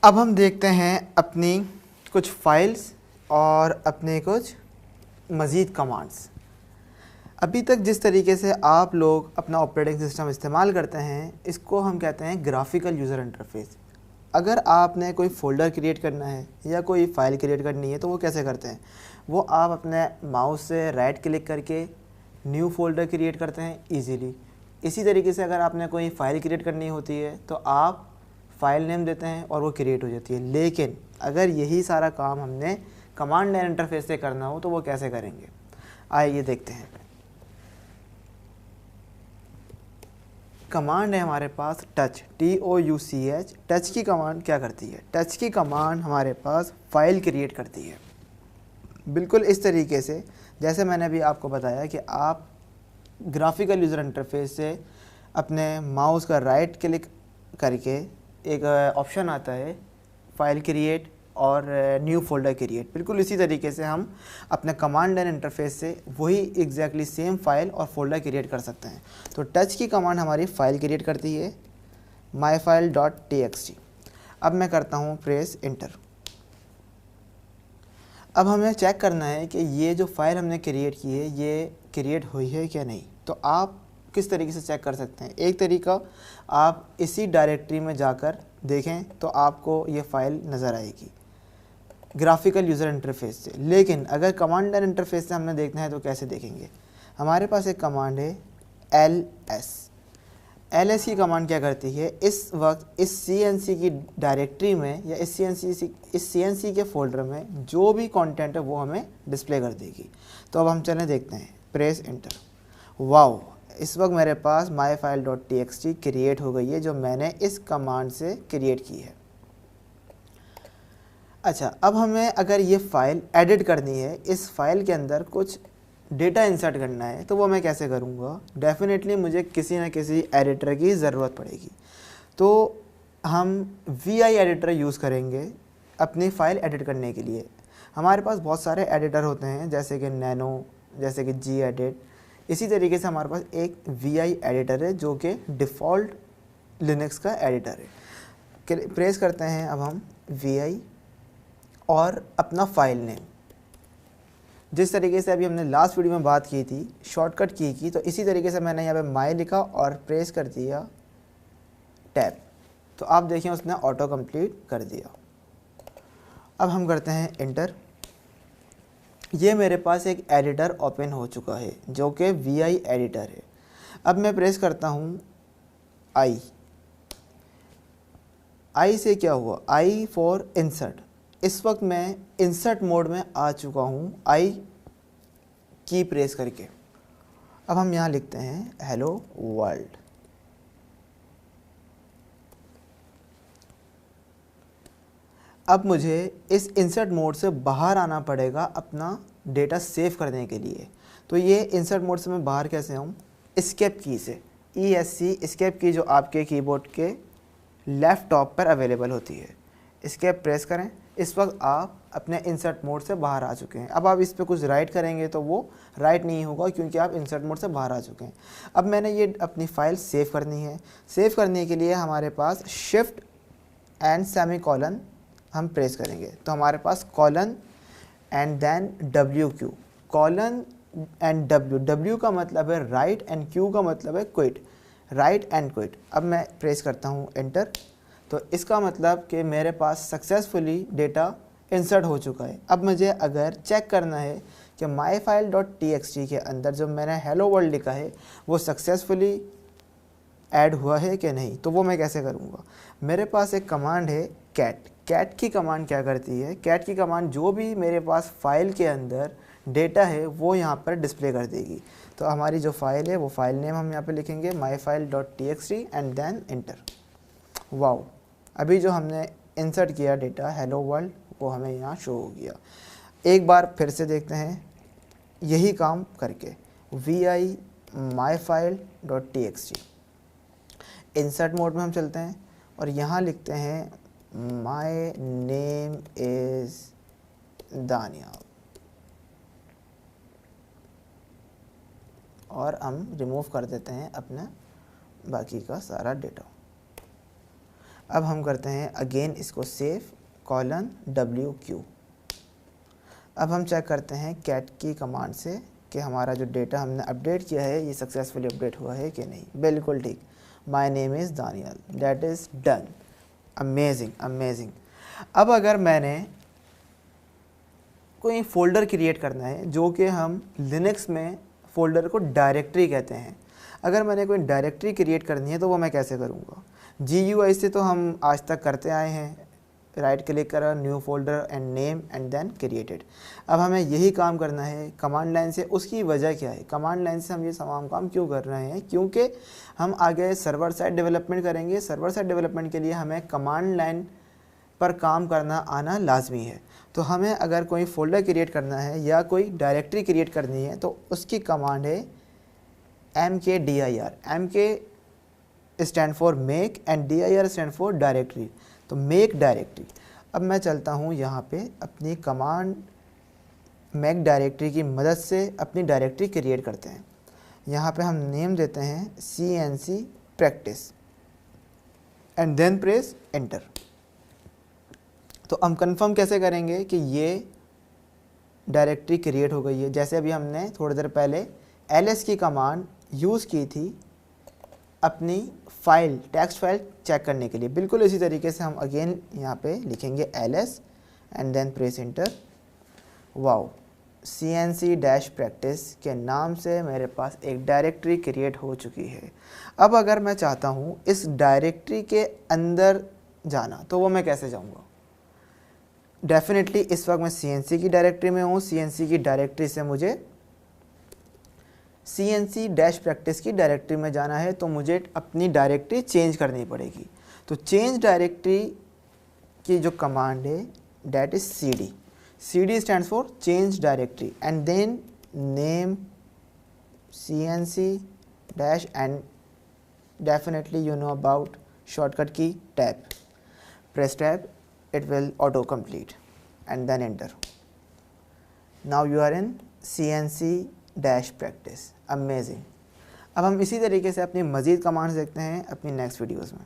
अब हम देखते हैं अपनी कुछ फाइल्स और अपने कुछ मज़ीद कमांड्स। अभी तक जिस तरीके से आप लोग अपना ऑपरेटिंग सिस्टम इस्तेमाल करते हैं, इसको हम कहते हैं ग्राफिकल यूज़र इंटरफेस। अगर आपने कोई फ़ोल्डर क्रिएट करना है या कोई फ़ाइल क्रिएट करनी है तो वो कैसे करते हैं? वो आप अपने माउस से राइट क्लिक करके न्यू फ़ोल्डर क्रिएट करते हैं ईज़िली। इसी तरीके से अगर आपने कोई फ़ाइल क्रिएट करनी होती है तो आप फ़ाइल नेम देते हैं और वो क्रिएट हो जाती है। लेकिन अगर यही सारा काम हमने कमांड लाइन इंटरफेस से करना हो तो वो कैसे करेंगे? आइए देखते हैं। कमांड है हमारे पास टच, TOUCH। टच की कमांड क्या करती है? टच की कमांड हमारे पास फाइल क्रिएट करती है, बिल्कुल इस तरीके से जैसे मैंने अभी आपको बताया कि आप ग्राफिकल यूज़र इंटरफेस से अपने माउस का राइट क्लिक करके एक ऑप्शन आता है फाइल क्रिएट और न्यू फोल्डर क्रिएट। बिल्कुल इसी तरीके से हम अपने कमांड लाइन इंटरफेस से वही एग्जैक्टली सेम फाइल और फोल्डर क्रिएट कर सकते हैं। तो टच की कमांड हमारी फ़ाइल क्रिएट करती है myfile.txt। अब मैं करता हूँ प्रेस इंटर। अब हमें चेक करना है कि ये जो फाइल हमने क्रिएट की है ये क्रिएट हुई है क्या नहीं। तो आप किस तरीके से चेक कर सकते हैं? एक तरीका, आप इसी डायरेक्टरी में जाकर देखें तो आपको ये फ़ाइल नज़र आएगी ग्राफिकल यूज़र इंटरफेस से। लेकिन अगर कमांड लाइन इंटरफेस से हमने देखना है तो कैसे देखेंगे? हमारे पास एक कमांड है ls की कमांड क्या करती है? इस वक्त इस CNC की डायरेक्टरी में या इस CNC के फोल्डर में जो भी कंटेंट है वो हमें डिस्प्ले कर देगी। तो अब हम चलें देखते हैं, प्रेस इंटर। वाओ, इस वक्त मेरे पास myfile.txt क्रिएट हो गई है जो मैंने इस कमांड से क्रिएट की है। अच्छा, अब हमें अगर ये फ़ाइल एडिट करनी है, इस फाइल के अंदर कुछ डेटा इंसर्ट करना है तो वो मैं कैसे करूँगा? डेफिनेटली मुझे किसी न किसी एडिटर की ज़रूरत पड़ेगी। तो हम VI एडिटर यूज़ करेंगे अपनी फ़ाइल एडिट करने के लिए। हमारे पास बहुत सारे एडिटर होते हैं जैसे कि नैनो, जैसे कि Gedit। इसी तरीके से हमारे पास एक VI एडिटर है जो कि डिफ़ॉल्ट लिनक्स का एडिटर है। प्रेस करते हैं अब हम VI और अपना फ़ाइल नेम। जिस तरीके से अभी हमने लास्ट वीडियो में बात की थी, शॉर्टकट की तो इसी तरीके से मैंने यहाँ पे माई लिखा और प्रेस कर दिया टैब। तो आप देखें उसने ऑटो कंप्लीट कर दिया। अब हम करते हैं इंटर। ये मेरे पास एक एडिटर ओपन हो चुका है जो कि VI एडिटर है। अब मैं प्रेस करता हूँ आई से क्या हुआ? I for insert. इस वक्त मैं इंसर्ट मोड में आ चुका हूँ आई की प्रेस करके। अब हम यहाँ लिखते हैं हेलो वर्ल्ड। अब मुझे इस इंसर्ट मोड से बाहर आना पड़ेगा अपना डेटा सेव करने के लिए। तो ये इंसर्ट मोड से मैं बाहर कैसे आऊँ? एस्केप की से, ESC एस्केप की जो आपके कीबोर्ड के लेफ़्ट टॉप पर अवेलेबल होती है। एस्केप प्रेस करें। इस वक्त आप अपने इंसर्ट मोड से बाहर आ चुके हैं। अब आप इस पर कुछ राइट करेंगे तो वो राइट नहीं होगा क्योंकि आप इंसर्ट मोड से बाहर आ चुके हैं। अब मैंने ये अपनी फ़ाइल सेव करनी है। सेव करने के लिए हमारे पास शिफ्ट एंड सेमीकोलन हम प्रेस करेंगे तो हमारे पास colon and then WQ। Colon and W का मतलब है राइट एंड Q का मतलब है क्विट, राइट एंड क्विट। अब मैं प्रेस करता हूँ एंटर। तो इसका मतलब कि मेरे पास सक्सेसफुली डेटा इंसर्ट हो चुका है। अब मुझे अगर चेक करना है कि myfile.txt के अंदर जो मैंने हेलो वर्ल्ड लिखा है वो सक्सेसफुली ऐड हुआ है कि नहीं, तो वो मैं कैसे करूँगा? मेरे पास एक कमांड है कैट की कमांड क्या करती है? कैट की कमांड जो भी मेरे पास फाइल के अंदर डेटा है वो यहाँ पर डिस्प्ले कर देगी। तो हमारी जो फाइल है वो फाइल नेम हम यहाँ पे लिखेंगे myfile.txt and then inter. Wow, अभी जो हमने इंसर्ट किया डेटा हेलो वर्ल्ड वो हमें यहाँ शो हो गया। एक बार फिर से देखते हैं यही काम करके। VI myfile.txt इंसर्ट मोड में हम चलते हैं और यहाँ लिखते हैं माय नेम इज़ दानियाल और हम रिमूव कर देते हैं अपना बाकी का सारा डेटा। अब हम करते हैं अगेन इसको सेव :WQ। अब हम चेक करते हैं कैट की कमांड से कि हमारा जो डेटा हमने अपडेट किया है ये सक्सेसफुली अपडेट हुआ है कि नहीं। बिल्कुल ठीक, my name is Daniel, that is done. Amazing amazing. अब अगर मैंने कोई फ़ोल्डर क्रिएट करना है, जो कि हम लिनक्स में फ़ोल्डर को डायरेक्टरी कहते हैं, अगर मैंने कोई डायरेक्टरी क्रिएट करनी है तो वो मैं कैसे करूँगा। GUI से तो हम आज तक करते आए हैं, राइट क्लिक करा, new folder and name and then created. अब हमें यही काम करना है कमांड लाइन से। उसकी वजह क्या है, कमांड लाइन से हम ये तमाम काम क्यों कर रहे हैं, क्योंकि हम आगे सर्वर साइड डेवलपमेंट करेंगे। सर्वर साइड डेवलपमेंट के लिए हमें कमांड लाइन पर काम करना आना लाजमी है। तो हमें अगर कोई फ़ोल्डर क्रिएट करना है या कोई डायरेक्टरी क्रिएट करनी है तो उसकी कमांड है mkdir। mk stand for make and dir stand for directory. तो मेक डायरेक्टरी। अब मैं चलता हूँ यहाँ पे अपनी कमांड मेक डायरेक्टरी की मदद से अपनी डायरेक्टरी क्रिएट करते हैं। यहाँ पे हम नेम देते हैं CNC practice and then press enter. तो हम कंफर्म कैसे करेंगे कि ये डायरेक्टरी क्रिएट हो गई है। जैसे अभी हमने थोड़ी देर पहले ls की कमांड यूज़ की थी अपनी फाइल, टेक्स्ट फाइल चेक करने के लिए, बिल्कुल इसी तरीके से हम अगेन यहाँ पे लिखेंगे ls and then press enter. Wow, CNC practice के नाम से मेरे पास एक डायरेक्टरी क्रिएट हो चुकी है। अब अगर मैं चाहता हूँ इस डायरेक्टरी के अंदर जाना तो वो मैं कैसे जाऊँगा। डेफिनेटली इस वक्त मैं CNC की डायरेक्टरी में हूँ। CNC की डायरेक्टरी से मुझे CNC-प्रैक्टिस की डायरेक्टरी में जाना है, तो मुझे अपनी डायरेक्टरी चेंज करनी पड़ेगी। तो चेंज डायरेक्टरी की जो कमांड है that is CD stands for change directory and then name CNC dash and definitely you know about shortcut key tab. Press tab, it will auto complete and then enter. Now you are in CNC practice. Amazing. अब हम इसी तरीके से अपनी मज़ीद commands देखते हैं अपनी नेक्स्ट वीडियोज़ में।